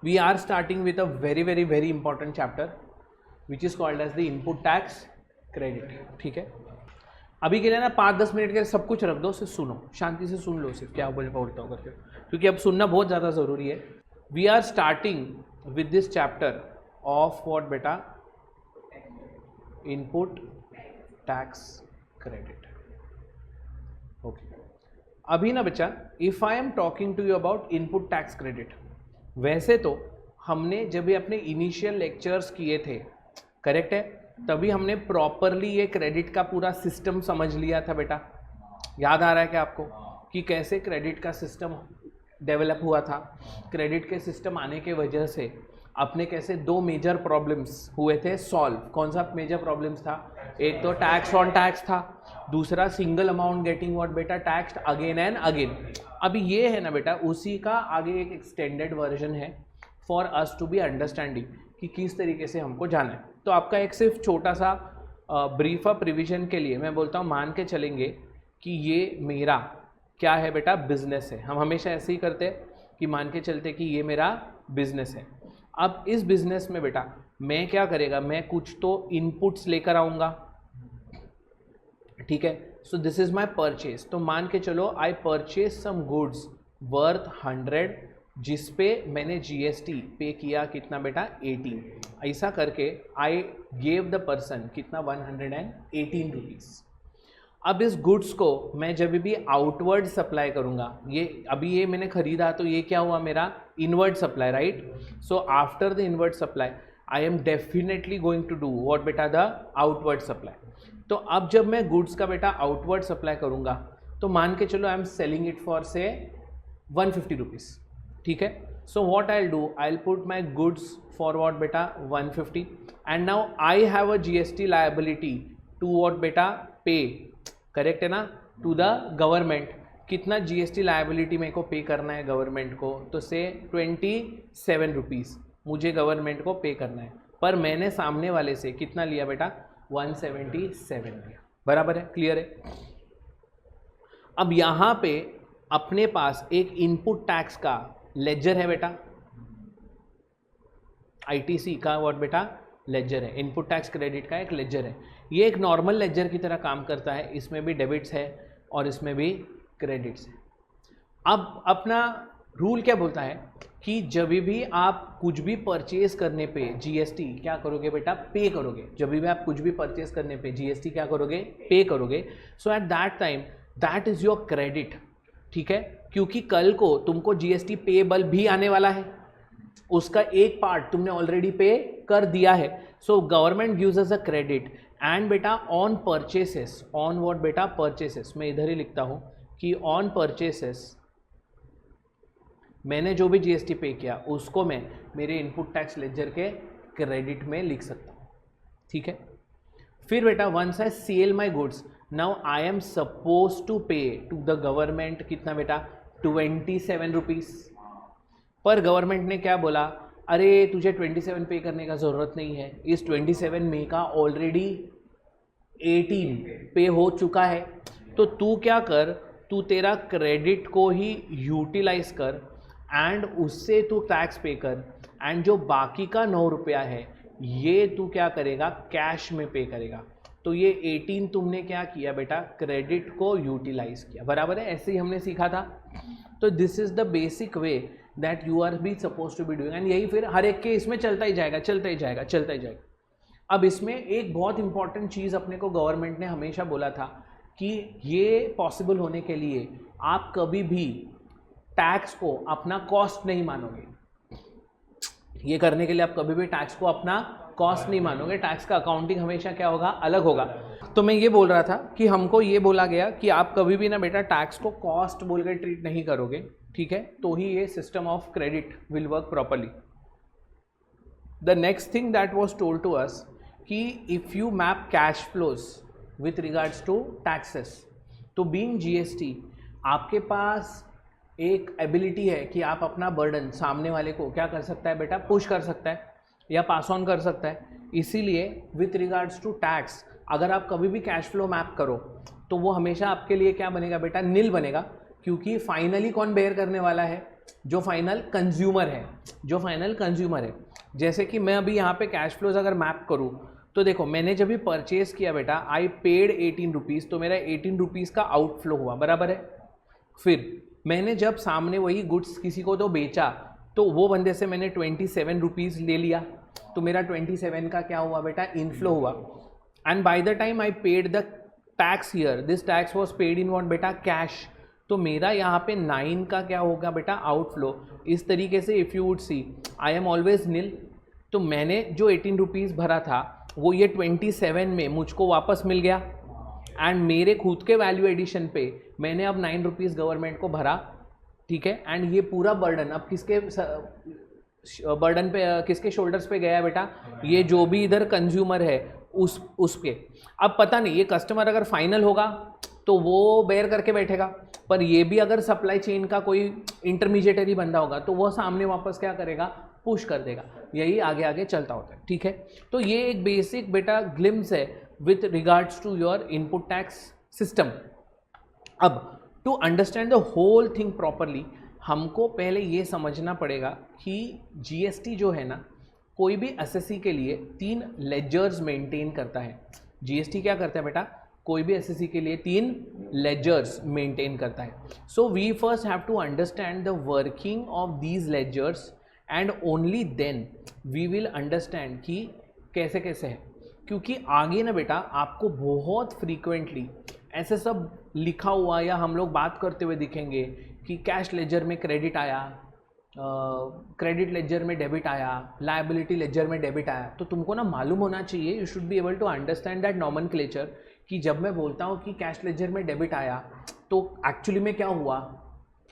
we are starting with a very important chapter which is called as the input tax credit. ठीक है, अभी के लिए ना 5-10 मिनट के सब कुछ रख दो, सिर्फ सुनो, शांति से सुन लो सिर्फ क्या बोलता हूँ करके, क्योंकि अब सुनना बहुत ज़्यादा ज़रूरी है. We are starting with this chapter of what बेटा, इनपुट टैक्स क्रेडिट. ओके, अभी ना बच्चा, if I am talking to you about input tax credit, वैसे तो हमने जब भी अपने इनिशियल लेक्चर्स किए थे, करेक्ट है, तभी हमने प्रॉपरली ये क्रेडिट का पूरा सिस्टम समझ लिया था बेटा. याद आ रहा है क्या आपको कि कैसे क्रेडिट का सिस्टम डेवलप हुआ था? क्रेडिट के सिस्टम आने के वजह से अपने कैसे 2 मेजर प्रॉब्लम्स हुए थे सॉल्व. कौन सा मेजर प्रॉब्लम्स था? एक तो टैक्स ऑन टैक्स था, दूसरा सिंगल अमाउंट गेटिंग व्हाट बेटा, टैक्स्ड अगेन एंड अगेन. अभी ये है ना बेटा, उसी का आगे एक एक्सटेंडेड वर्जन है for us to be understanding कि किस तरीके से हमको जाना है. तो आपका एक सिर्फ छोटा सा ब्रीफ अप रिविजन के लिए मैं बोलता हूँ, मान के चलेंगे कि ये मेरा क्या है बेटा, बिजनेस है. हम हमेशा ऐसे ही करते हैं कि मान के चलते कि ये मेरा बिजनेस है. अब इस बिजनेस में बेटा मैं क्या करेगा, मैं कुछ तो इनपुट्स लेकर आऊँगा, ठीक है. So this is my purchase. तो मान के चलो I purchase some goods worth 100, जिस पे मैंने जीएसटी पे किया कितना बेटा, 18. ऐसा करके आई गेव द पर्सन कितना, 118 रुपीज़. अब इस गुड्स को मैं जब भी आउटवर्ड सप्लाई करूँगा, ये अभी ये मैंने खरीदा तो ये क्या हुआ मेरा, inward supply, right. So after the inward supply I am definitely going to do what बेटा, द आउटवर्ड सप्लाई. तो अब जब मैं गुड्स का बेटा आउटवर्ड सप्लाई करूँगा तो मान के चलो I am selling it for से 150 रुपीज़, ठीक है. So what I will do, I will put my goods for what बेटा 150, and now I have a GST liability to what बेटा, पे, करेक्ट है ना, टू द गवर्नमेंट. कितना GST liability मेरे को पे करना है गवर्नमेंट को, तो से 27 रुपीज़ मुझे गवर्नमेंट को पे करना है. पर मैंने सामने वाले से कितना लिया बेटा, 177 लिया. बराबर है, क्लियर है. अब यहाँ पे अपने पास एक इनपुट टैक्स का लेजर है बेटा, आईटीसी का व्हाट बेटा, लेजर है. इनपुट टैक्स क्रेडिट का एक लेजर है. ये एक नॉर्मल लेजर की तरह काम करता है, इसमें भी डेबिट्स है और इसमें भी क्रेडिट्स है. अब अपना रूल क्या बोलता है कि जब भी आप कुछ भी परचेज करने पे जीएसटी क्या करोगे बेटा, पे करोगे. जब भी आप कुछ भी परचेज करने पे जीएसटी क्या करोगे, पे करोगे. So at that time that is your credit, ठीक है, क्योंकि कल को तुमको जीएसटी पेबल भी आने वाला है, उसका एक पार्ट तुमने ऑलरेडी पे कर दिया है. So government gives us a credit and बेटा ऑन परचेसेस, ऑन व्हाट बेटा, परचेसेस. मैं इधर ही लिखता हूं कि ऑन परचेसेस मैंने जो भी जीएसटी पे किया उसको मैं मेरे इनपुट टैक्स लेजर के क्रेडिट में लिख सकता हूँ, ठीक है. फिर बेटा once I sell my goods, now I am suppose to pay to the government कितना बेटा, 27 रुपीज़. पर गवर्नमेंट ने क्या बोला, अरे तुझे 27 पे करने का ज़रूरत नहीं है, इस 27 में का ऑलरेडी 18 पे हो चुका है. तो तू क्या कर, तू तेरा क्रेडिट को ही यूटिलाइज कर एंड उससे तू टैक्स पे कर, एंड जो बाकी का 9 रुपया है ये तू क्या करेगा, कैश में पे करेगा. तो ये 18 तुमने क्या किया बेटा, क्रेडिट को यूटिलाइज किया. बराबर है, ऐसे ही हमने सीखा था. तो this is the basic way that you are be suppose to be doing, and यही फिर हर एक के इसमें चलता ही जाएगा, चलता ही जाएगा, चलता ही जाएगा. अब इसमें एक बहुत इंपॉर्टेंट चीज़ अपने को गवर्नमेंट ने हमेशा बोला था कि ये पॉसिबल होने के लिए आप कभी भी टैक्स को अपना कॉस्ट नहीं मानोगे. ये करने के लिए आप कभी भी टैक्स को अपना कॉस्ट नहीं मानोगे. टैक्स का अकाउंटिंग हमेशा क्या होगा, अलग होगा. तो मैं ये बोल रहा था कि हमको ये बोला गया कि आप कभी भी ना बेटा टैक्स को कॉस्ट बोलकर ट्रीट नहीं करोगे, ठीक है, तो ही ये system of credit will work properly. The next thing that was told to us कि if you map cash flows with regards to taxes, तो बीइंग जीएसटी आपके पास एक एबिलिटी है कि आप अपना बर्डन सामने वाले को क्या कर सकता है बेटा, पुश कर सकता है या पास ऑन कर सकता है. इसीलिए विथ रिगार्ड्स टू टैक्स अगर आप कभी भी कैश फ्लो मैप करो तो वो हमेशा आपके लिए क्या बनेगा बेटा, नील बनेगा, क्योंकि फाइनली कौन बेयर करने वाला है, जो फाइनल कंज्यूमर है, जैसे कि मैं अभी यहाँ पे कैश फ्लोज अगर मैप करूँ तो देखो, मैंने जब भी परचेज किया बेटा, आई पेड 18 रुपीज़, तो मेरा 18 रुपीज़ का आउटफ्लो हुआ, बराबर है। फिर मैंने जब सामने वही गुड्स किसी को तो बेचा, तो वो बंदे से मैंने 27 रुपीज़ ले लिया, तो मेरा 27 का क्या हुआ बेटा, इनफ्लो हुआ। And by the time I paid the tax here, this tax was paid in what बेटा, कैश, तो मेरा यहाँ पे 9 का क्या होगा बेटा, आउटफ्लो। इस तरीके से if you would see I am always nil, तो मैंने जो 18 रुपीज़ भरा था वो ये 27 में मुझको वापस मिल गया, एंड मेरे खुद के वैल्यू एडिशन पे मैंने अब 9 रुपीज़ गवर्नमेंट को भरा, ठीक है। एंड ये पूरा बर्डन अब किसके बर्डन पे, किसके शोल्डर्स पे गया बेटा, ये जो भी इधर कंज्यूमर है उसके। अब पता नहीं ये कस्टमर अगर फाइनल होगा तो वो बेयर करके बैठेगा, पर ये भी अगर सप्लाई चेन का कोई इंटरमीडिएटरी बंदा होगा तो वह सामने वापस क्या करेगा, पुश कर देगा। यही आगे आगे चलता होता है, ठीक है। तो ये एक बेसिक बेटा ग्लिम्स है with regards to your input tax system. अब to understand the whole thing properly, हमको पहले ये समझना पड़ेगा कि जीएसटी जो है ना, कोई भी एसएससी के लिए 3 लेजर्स मेंटेन करता है। जीएसटी क्या करता है बेटा, कोई भी एसएससी के लिए 3 लेजर्स मेंटेन करता है। So we first have to understand the working of these ledgers and only then we will understand कि कैसे कैसे है। क्योंकि आगे ना बेटा आपको बहुत फ्रीक्वेंटली ऐसे सब लिखा हुआ या हम लोग बात करते हुए दिखेंगे कि कैश लेजर में क्रेडिट आया, क्रेडिट लेजर में डेबिट आया, लायबिलिटी लेजर में डेबिट आया। तो तुमको ना मालूम होना चाहिए, you should be able to understand that nomenclature, कि जब मैं बोलता हूँ कि कैश लेजर में डेबिट आया तो एक्चुअली में क्या हुआ,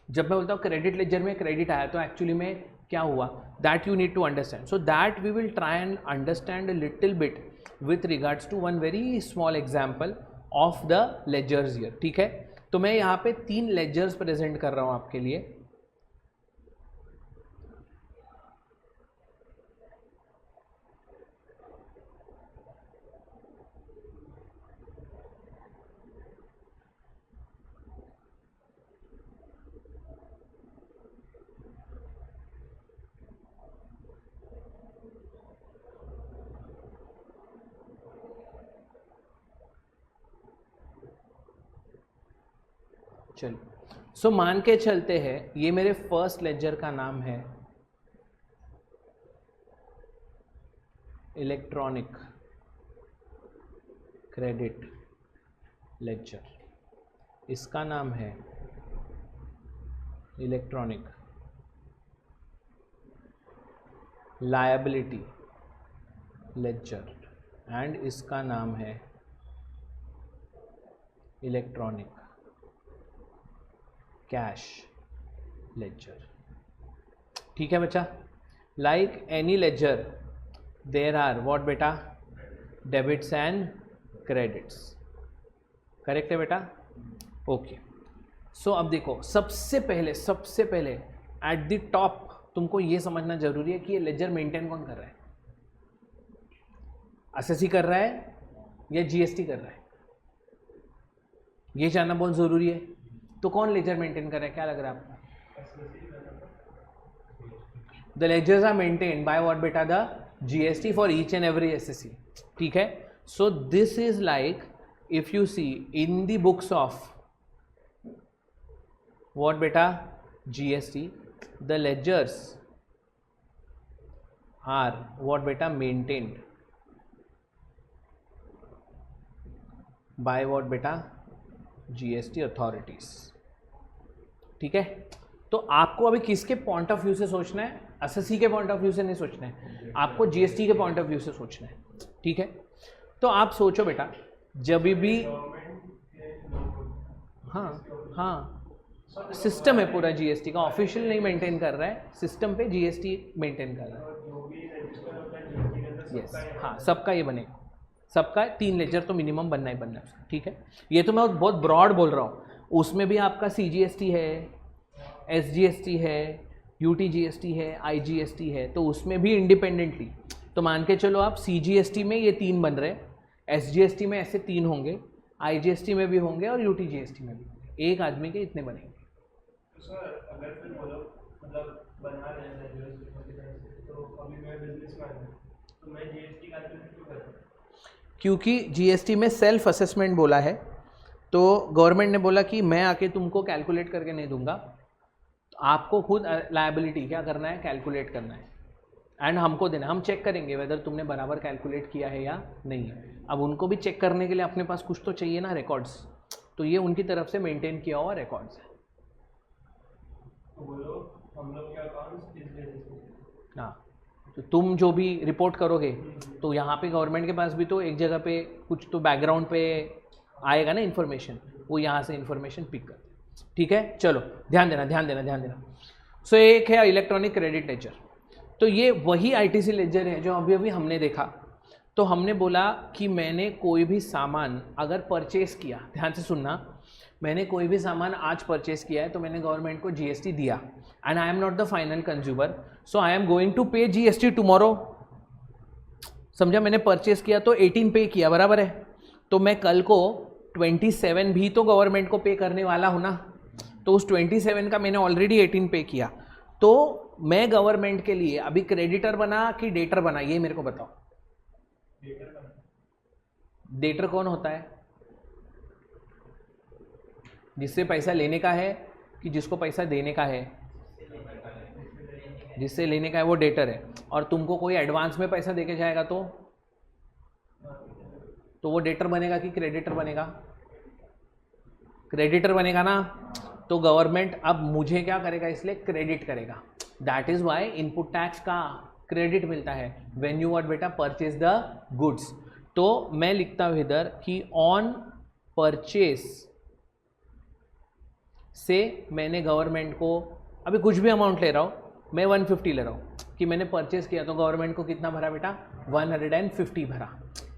जब मैं बोलता हूँ क्रेडिट लेजर में क्रेडिट आया तो एक्चुअली में क्या हुआ, that you need to understand. So that we will try and understand a little bit with regards to one very small example of the ledgers here, ठीक है। तो मैं यहाँ पे 3 लेजर्स प्रेजेंट कर रहा हूँ आपके लिए। चलिए, सो मान के चलते हैं ये मेरे फर्स्ट लेजर का नाम है इलेक्ट्रॉनिक क्रेडिट लेजर, इसका नाम है इलेक्ट्रॉनिक लायबिलिटी लेजर, एंड इसका नाम है इलेक्ट्रॉनिक कैश लेजर, ठीक है बच्चा। Like any ledger there are what बेटा, डेबिट्स एंड क्रेडिट्स, करेक्ट है बेटा, ओके। सो अब देखो, सबसे पहले एट द टॉप तुमको ये समझना जरूरी है कि ये लेजर मेंटेन कौन कर रहा है, एसएससी कर रहा है या जीएसटी कर रहा है, ये जानना बहुत जरूरी है। तो कौन लेजर मेंटेन कर रहा है, क्या लग रहा है आपको? The ledgers are maintained by what बेटा, the GST for each and every SSC, ठीक है। So this is like if you see in the books of what बेटा, GST, the ledgers are what बेटा, मेंटेन्ड बाय व्हाट बेटा, GST authorities, ठीक है। तो आपको अभी किसके पॉइंट ऑफ व्यू से सोचना है, एसएससी के पॉइंट ऑफ व्यू से नहीं सोचना है, आपको जीएसटी के पॉइंट ऑफ व्यू से सोचना है, ठीक है। तो आप सोचो बेटा, जब भी हाँ सिस्टम है पूरा जीएसटी का, ऑफिशियल नहीं मेंटेन कर रहा है, सिस्टम पे जीएसटी मेंटेन कर रहा है, यस हाँ, सबका ये बनेगा, सबका 3 लेजर तो मिनिमम बनना ही बनना है, ठीक है। ये तो मैं बहुत ब्रॉड बोल रहा हूँ, उसमें भी आपका सीजीएसटी है, एसजीएसटी है, यूटीजीएसटी है, आईजीएसटी है, तो उसमें भी इंडिपेंडेंटली, तो मान के चलो आप सीजीएसटी में ये 3 बन रहे, एसजीएसटी में ऐसे 3 होंगे, आईजीएसटी में भी होंगे और यूटीजीएसटी में भी होंगे, एक आदमी के इतने बनेंगे। तो सर अगर फिर बोलो मतलब बना रहे हैं तो अभी मैं बिजनेस मैन हूँ तो मैं जीएसटी कैलकुलेट क्यों करूँ? क्योंकि जीएसटी में सेल्फ असेसमेंट बोला है, तो गवर्नमेंट ने बोला कि मैं आके तुमको कैलकुलेट करके नहीं दूंगा, तो आपको खुद लायबिलिटी क्या करना है, कैलकुलेट करना है एंड हमको देना, हम चेक करेंगे वेदर तुमने बराबर कैलकुलेट किया है या नहीं है। अब उनको भी चेक करने के लिए अपने पास कुछ तो चाहिए ना, रिकॉर्ड्स, तो ये उनकी तरफ से मेंटेन किया हुआ रिकॉर्ड्स है। तो बोलो हम लोग क्या अकाउंट्स इस बेसिस पे, हाँ, तो तुम जो भी रिपोर्ट करोगे तो यहाँ पे गवर्नमेंट के पास भी तो एक जगह पे कुछ तो बैकग्राउंड पे आएगा ना इन्फॉर्मेशन, वो यहाँ से इन्फॉर्मेशन पिक करते हैं। ठीक है, चलो ध्यान देना ध्यान देना ध्यान देना। सो एक है इलेक्ट्रॉनिक क्रेडिट लेजर, तो ये वही आईटीसी लेजर है जो अभी अभी हमने देखा। तो हमने बोला कि मैंने कोई भी सामान अगर परचेस किया, ध्यान से सुनना, मैंने कोई भी सामान आज परचेस किया है तो मैंने गवर्नमेंट को जीएसटी दिया and I am not the final consumer, so I am going to pay GST tomorrow. समझा, मैंने परचेस किया तो 18 पे किया, बराबर है, तो मैं कल को 27 भी तो गवर्नमेंट को पे करने वाला हूँ ना, तो उस 27 का मैंने ऑलरेडी 18 पे किया, तो मैं गवर्नमेंट के लिए अभी क्रेडिटर बना कि डेटर बना, ये मेरे को बताओ। डेटर कौन होता है? जिससे पैसा लेने का है कि जिसको पैसा देने का है? जिससे लेने का है वो डेटर है, और तुमको कोई एडवांस में पैसा देके जाएगा तो वो डेटर बनेगा कि क्रेडिटर बनेगा? क्रेडिटर बनेगा ना। तो गवर्नमेंट अब मुझे क्या करेगा, इसलिए क्रेडिट करेगा। That is why input tax का क्रेडिट मिलता है व्हेन यू व्हाट बेटा परचेज द गुड्स। तो मैं लिखता हूं इधर कि ऑन परचेस से मैंने गवर्नमेंट को अभी कुछ भी अमाउंट ले रहा हूं, मैं 150 ले रहा हूं कि मैंने परचेस किया, तो गवर्नमेंट को कितना भरा बेटा? 150 भरा।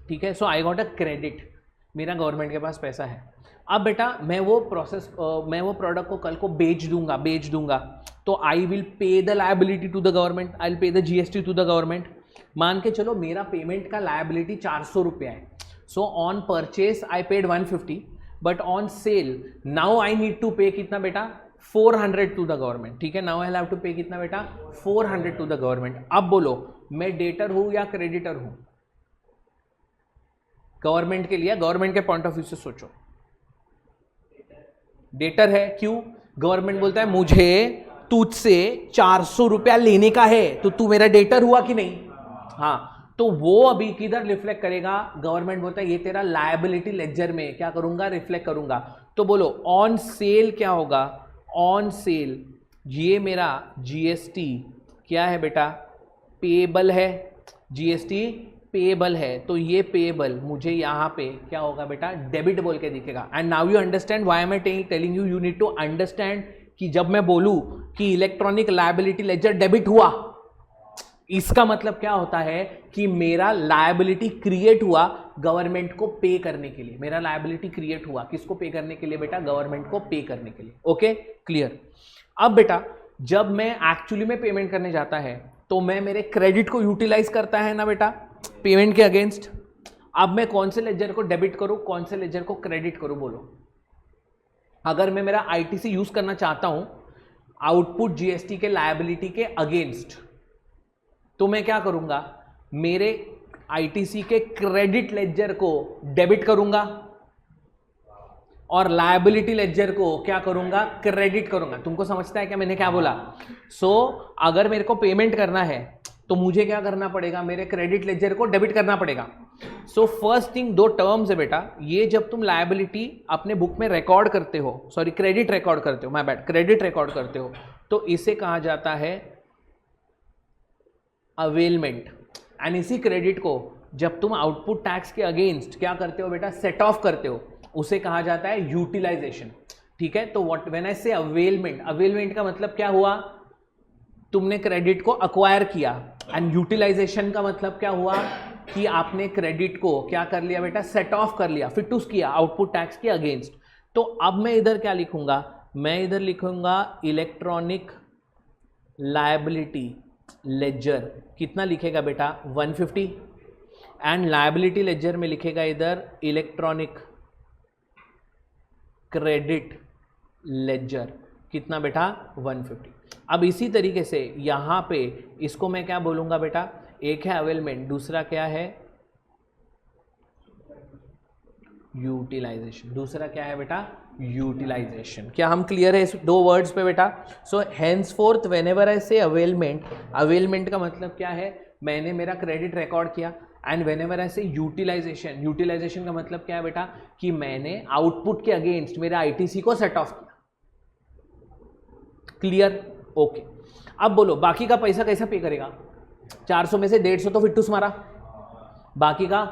ठीक है, सो आई गॉट अ क्रेडिट, मेरा गवर्नमेंट के पास पैसा है। अब बेटा मैं वो प्रोडक्ट को कल को बेच दूंगा, तो I will pay the liability to the government, I will pay the GST to the government. मान के चलो मेरा पेमेंट का लायबिलिटी 400 रुपया है, so on purchase I paid 150, but on sale now I need to pay कितना बेटा? 400 to the government. ठीक है, now I have to pay कितना बेटा? 400 टू द गवर्नमेंट। अब बोलो मैं डेटर हूं या क्रेडिटर हूं? गवर्नमेंट के लिए, गवर्नमेंट के पॉइंट ऑफ व्यू से सोचो, डेटर है। क्यों? गवर्नमेंट बोलता है मुझे तुझसे 400 रुपया लेने का है, तो तू मेरा डेटर हुआ कि नहीं? हाँ, तो वो अभी किधर रिफ्लेक्ट करेगा? गवर्नमेंट बोलता है ये तेरा लायबिलिटी लेजर में क्या करूंगा? रिफ्लेक्ट करूंगा। तो बोलो ऑन सेल क्या होगा? ऑन सेल ये मेरा जीएसटी क्या है बेटा? पेएबल है, जीएसटी पेएबल है, तो ये पेएबल मुझे यहाँ पे क्या होगा बेटा? डेबिट बोल के दिखेगा। And now you understand why am I telling you need to understand कि जब मैं बोलूं कि इलेक्ट्रॉनिक लायबिलिटी लेजर डेबिट हुआ, इसका मतलब क्या होता है कि मेरा लायबिलिटी क्रिएट हुआ गवर्नमेंट को पे करने के लिए। मेरा लायबिलिटी क्रिएट हुआ किसको पे करने के लिए बेटा? गवर्नमेंट को पे करने के लिए। Okay, clear. अब बेटा जब मैं एक्चुअली में पेमेंट करने जाता है तो मैं मेरे क्रेडिट को यूटिलाइज करता है ना बेटा, पेमेंट के अगेंस्ट। अब मैं कौन से लेजर को डेबिट करूं, कौन से लेजर को क्रेडिट करूं? बोलो। अगर मैं मेरा आईटीसी यूज करना चाहता हूं आउटपुट जीएसटी के लायबिलिटी के अगेंस्ट, तो मैं क्या करूंगा? मेरे आईटीसी के क्रेडिट लेजर को डेबिट करूंगा और लायबिलिटी लेजर को क्या करूंगा? क्रेडिट करूंगा। तुमको समझता है क्या मैंने क्या बोला? सो अगर मेरे को पेमेंट करना है तो मुझे क्या करना पड़ेगा? मेरे क्रेडिट लेजर को डेबिट करना पड़ेगा। सो फर्स्ट थिंग, दो टर्म्स है बेटा, ये जब तुम लायबिलिटी अपने बुक में रिकॉर्ड करते हो, सॉरी क्रेडिट रिकॉर्ड करते हो, माय बैड, क्रेडिट रिकॉर्ड करते हो, तो इसे कहा जाता है अवेलमेंट। एंड इसी क्रेडिट को जब तुम आउटपुट टैक्स के अगेंस्ट क्या करते हो बेटा? सेट ऑफ करते हो, उसे कहा जाता है यूटिलाइजेशन। ठीक है, तो व्हाट व्हेन आई से अवेलमेंट, अवेलमेंट का मतलब क्या हुआ? तुमने क्रेडिट को अक्वायर किया। एंड यूटिलाइजेशन का मतलब क्या हुआ? कि आपने क्रेडिट को क्या कर लिया बेटा? सेट ऑफ कर लिया, फिटूस किया आउटपुट टैक्स के अगेंस्ट। तो अब मैं इधर क्या लिखूंगा? मैं इधर लिखूंगा इलेक्ट्रॉनिक लायबिलिटी लेजर। कितना लिखेगा बेटा? 150। एंड लायबिलिटी लेजर में लिखेगा इधर इलेक्ट्रॉनिक क्रेडिट लेजर। कितना बेटा 150। अब इसी तरीके से यहाँ पे इसको मैं क्या बोलूँगा बेटा, एक है अवेलमेंट, दूसरा क्या है यूटिलाइजेशन, दूसरा क्या है बेटा यूटिलाइजेशन। क्या हम क्लियर है इस दो वर्ड्स पे बेटा? So hence fourth when ever I से अवेलमेंट, अवेलमेंट का मतलब क्या है, मैंने मेरा क्रेडिट रिकॉर्ड किया, एंड वेन एवर आई से यूटिलाइजेशन, यूटिलाइजेशन का मतलब क्या है बेटा कि मैंने आउटपुट के अगेंस्ट मेरे आईटीसी को सेट ऑफ किया। क्लियर? ओके। अब बोलो बाकी का पैसा कैसा पे करेगा? 400 में से 150 तो फिट्टूस मारा, बाकी का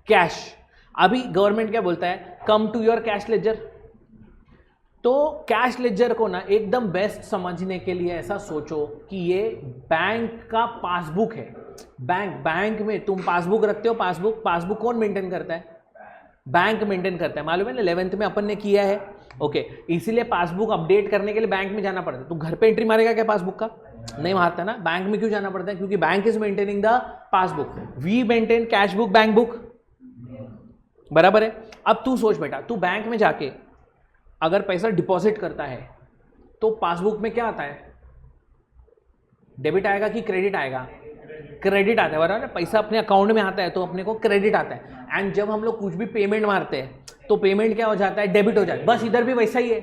कैश। अभी गवर्नमेंट क्या बोलता है, come to your cash ledger. तो कैश लेजर को ना एकदम बेस्ट समझने के लिए ऐसा सोचो कि ये बैंक का पासबुक है। बैंक में तुम पासबुक रखते हो, पासबुक कौन मेंटेन करता है? बैंक मेंटेन करता है, मालूम है ना, 11th में अपन ने किया है। ओके, इसीलिए पासबुक अपडेट करने के लिए बैंक में जाना पड़ता है। तू घर पे एंट्री मारेगा क्या पासबुक का? नहीं मारता ना। बैंक में क्यों जाना पड़ता है? क्योंकि bank is maintaining the passbook. We maintain cash book, bank book, बराबर है। अब तू सोच बेटा, तू बैंक में जाके अगर पैसा डिपॉजिट करता है तो पासबुक में क्या आता है? डेबिट आएगा कि क्रेडिट आएगा? क्रेडिट आता है, बराबर है। पैसा अपने अकाउंट में आता है तो अपने को क्रेडिट आता है। एंड जब हम लोग कुछ भी पेमेंट मारते हैं तो पेमेंट क्या हो जाता है? डेबिट हो जाता है। बस इधर भी वैसा ही है।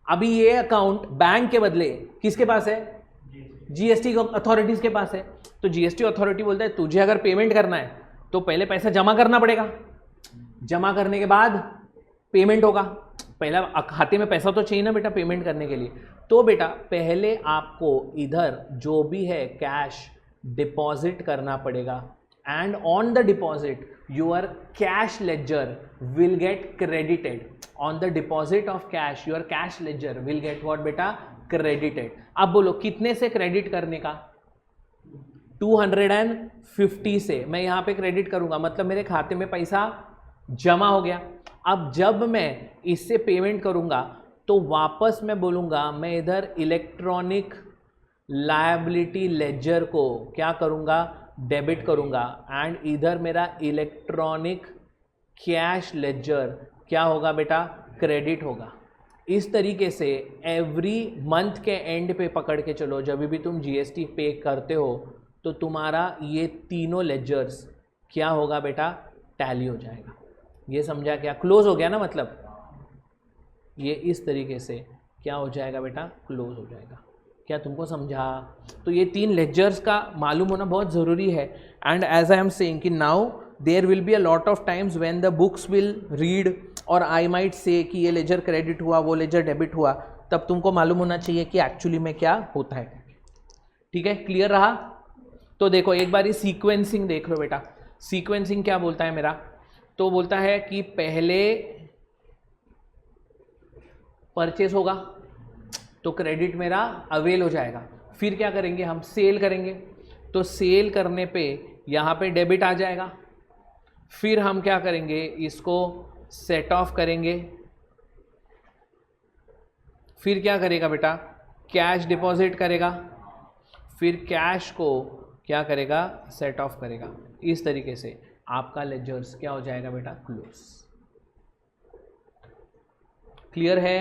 अभी ये अकाउंट बैंक के बदले किसके पास है? जीएसटी अथॉरिटीज के पास है। तो जीएसटी अथॉरिटी बोलता है तुझे अगर पेमेंट करना है तो पहले पैसा जमा करना पड़ेगा, जमा करने के बाद पेमेंट होगा। पहला खाते में पैसा तो चाहिए ना बेटा पेमेंट करने के लिए। तो बेटा पहले आपको इधर जो भी है कैश डिपॉजिट करना पड़ेगा, and on the deposit your cash laser will get credited. On the deposit of cash your cash laser will get what बेटा? क्रेडिटेड। अब बोलो कितने से क्रेडिट करने का? 250 से मैं यहां पे क्रेडिट करूंगा, मतलब मेरे खाते में पैसा जमा हो गया। अब जब मैं इससे पेमेंट करूंगा तो वापस मैं बोलूंगा, मैं इधर इलेक्ट्रॉनिक लायबिलिटी लेजर को क्या करूंगा? डेबिट करूंगा, एंड इधर मेरा इलेक्ट्रॉनिक कैश लेजर क्या होगा बेटा? क्रेडिट होगा। इस तरीके से एवरी मंथ के एंड पे पकड़ के चलो, जब भी तुम जीएसटी पे करते हो तो तुम्हारा ये तीनों लेजर्स क्या होगा बेटा? टैली हो जाएगा। ये समझा क्या? क्लोज हो गया ना, मतलब ये इस तरीके से क्या हो जाएगा बेटा? क्लोज हो जाएगा। क्या तुमको समझा? तो ये 3 लेजर्स का मालूम होना बहुत ज़रूरी है। And as I am saying कि now there will be a lot of times when the books will read और आई माइट से कि ये लेजर क्रेडिट हुआ, वो लेजर डेबिट हुआ, तब तुमको मालूम होना चाहिए कि एक्चुअली में क्या होता है। ठीक है, क्लियर रहा? तो देखो एक बार ये सीक्वेंसिंग देख लो बेटा। सीक्वेंसिंग क्या बोलता है मेरा? तो बोलता है कि पहले परचेस होगा तो क्रेडिट मेरा अवेल हो जाएगा। फिर क्या करेंगे हम? सेल करेंगे, तो सेल करने पे यहाँ पे डेबिट आ जाएगा। फिर हम क्या करेंगे? इसको सेट ऑफ करेंगे। फिर क्या करेगा बेटा? कैश डिपॉजिट करेगा, फिर कैश को क्या करेगा? सेट ऑफ करेगा। इस तरीके से आपका लेजर्स क्या हो जाएगा बेटा? क्लोज। क्लियर है?